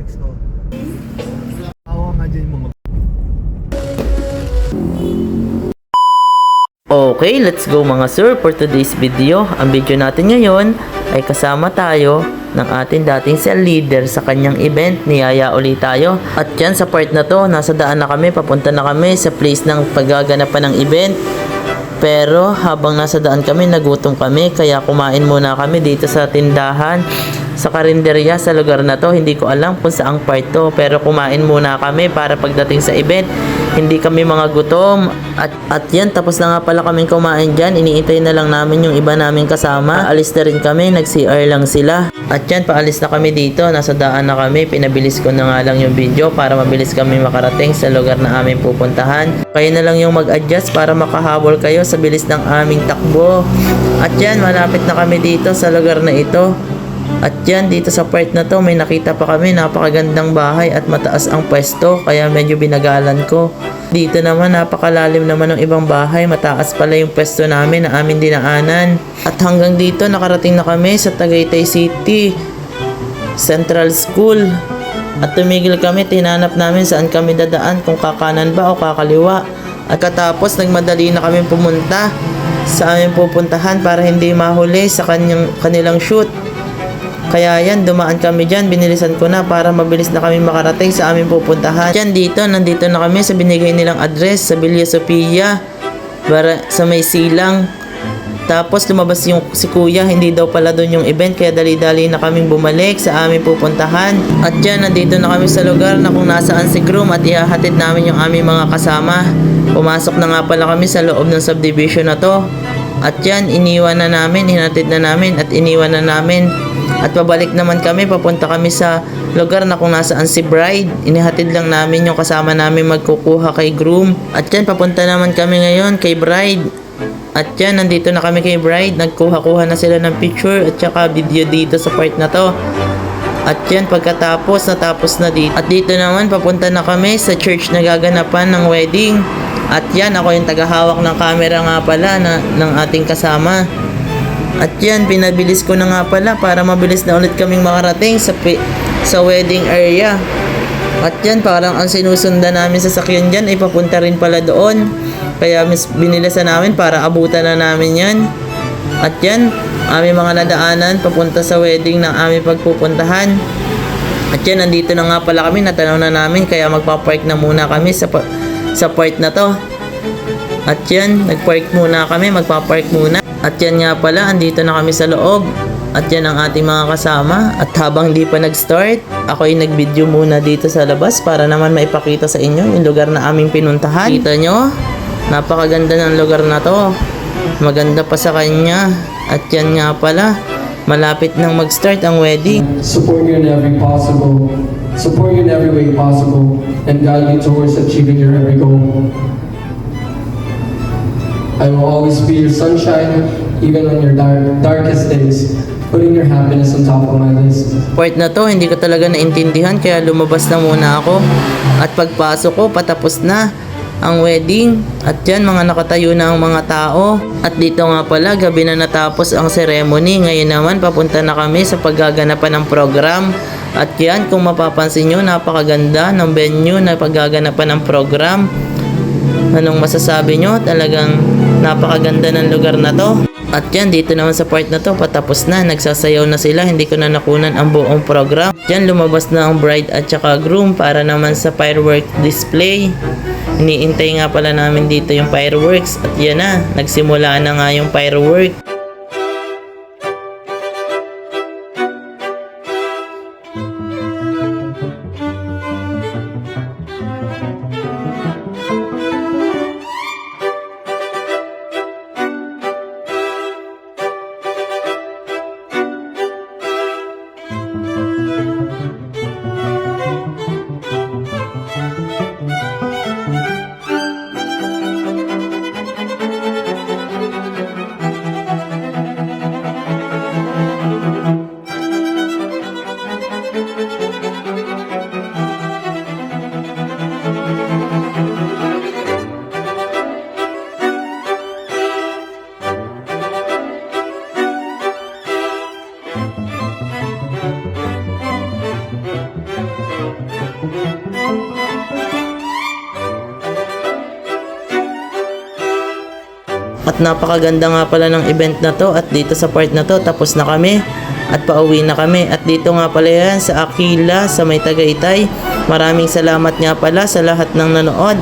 graphics ko. Awa nga dyan yung mga... Okay, let's go mga sir for today's video. Ang video natin ngayon ay kasama tayo ng ating dating cell leader sa kanyang event. Niyaya ulit tayo. At yan sa part na to, nasa daan na kami, papunta na kami sa place ng paggaganapan ng event. Pero habang nasa daan kami, nagutom kami, kaya kumain muna kami dito sa tindahan, sa karinderya sa lugar na to. Hindi ko alam kung saang part to, pero kumain muna kami para pagdating sa event hindi kami mga gutom. At yan, tapos na nga pala kaming kumain dyan. Iniintay na lang namin yung iba naming kasama. Alis na rin kami, nag-CR lang sila. At yan, paalis na kami dito. Nasa daan na kami. Pinabilis ko na nga lang yung video para mabilis kami makarating sa lugar na aming pupuntahan. Kayo na lang yung mag-adjust para makahabol kayo sa bilis ng aming takbo. At yan, malapit na kami dito sa lugar na ito. At yan, dito sa part na to, may nakita pa kami, napakagandang bahay at mataas ang pwesto, kaya medyo binagalan ko. Dito naman, napakalalim naman ng ibang bahay, mataas pala yung pwesto namin na amin dinaanan. At hanggang dito, nakarating na kami sa Tagaytay City Central School. At tumigil kami, tinanap namin saan kami dadaan, kung kakanan ba o kakaliwa. At katapos, nagmadali na kami pumunta sa aming pupuntahan para hindi mahuli sa kanilang shoot. Kaya yan, dumaan kami dyan, binilisan ko na para mabilis na kami makarating sa aming pupuntahan. Dyan dito, nandito na kami sa binigay nilang address sa Villa Sofia, sa may silang. Tapos lumabas yung si kuya, hindi daw pala doon yung event, kaya dali-dali na kaming bumalik sa aming pupuntahan. At dyan, nandito na kami sa lugar na kung nasaan si groom at ihahatid namin yung aming mga kasama. Pumasok na nga pala kami sa loob ng subdivision na to. At yan, iniwan na namin, hinatid na namin at iniwan na namin. At pabalik naman kami, papunta kami sa lugar na kung nasaan si bride. Inihatid lang namin yung kasama namin magkukuha kay groom. At yan, papunta naman kami ngayon kay bride. At yan, nandito na kami kay bride. Nagkuha-kuha na sila ng picture at saka video dito sa part na to. At yan, pagkatapos, natapos na dito. At dito naman, papunta na kami sa church na gaganapan ng wedding. At yan, ako yung tagahawak ng camera nga pala ng ating kasama. At yan, pinabilis ko na nga pala para mabilis na ulit kaming makarating sa wedding area. At yan, parang ang sinusundan namin sa sakyan dyan ay papunta rin pala doon. Kaya binilisan namin para abutan na namin yan. At yan, aming mga nadaanan papunta sa wedding ng aming pagpupuntahan. At yan, nandito na nga pala kami, natanaw na namin, kaya magpapark na muna kami sa part na to. At yan, nagpark muna kami, magpapark muna. At yan nga pala, andito na kami sa loob. At yan ang ating mga kasama. At habang di pa nag-start, ako ay nag-video muna dito sa labas para naman maipakita sa inyo yung lugar na aming pinuntahan. Kita nyo, napakaganda ng lugar na to. Maganda pa sa kanya. At yan nga pala, malapit nang mag-start ang wedding. Support you in every way possible, and guide you towards achieving your every goal. I will always be your sunshine, even on your darkest days, putting your happiness on top of my list. Part na to, hindi ko talaga naintindihan, kaya lumabas na muna ako. At pagpasok ko, patapos na ang wedding. At yan, mga nakatayo na ang mga tao. At dito nga pala, gabi na natapos ang ceremony. Ngayon naman, papunta na kami sa paggaganapan ng program. At yan, kung mapapansin nyo, napakaganda ng venue na paggaganapan ng program. Anong masasabi nyo? Talagang napakaganda ng lugar na to. At yan, dito naman sa part na to, patapos na, nagsasayaw na sila, hindi ko na nakunan ang buong program. Yan, lumabas na ang bride at saka groom para naman sa fireworks display. Iniintay nga pala namin dito yung fireworks. At yan na, nagsimula na nga yung fireworks. At napakaganda nga pala ng event na to, at dito sa part na to tapos na kami at pauwi na kami. At dito nga pala yan sa Aquila sa may Tagaytay. Maraming salamat nga pala sa lahat ng nanood.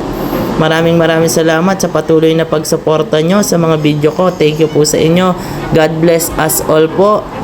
Maraming salamat sa patuloy na pagsuporta nyo sa mga video ko. Thank you po sa inyo. God bless us all po.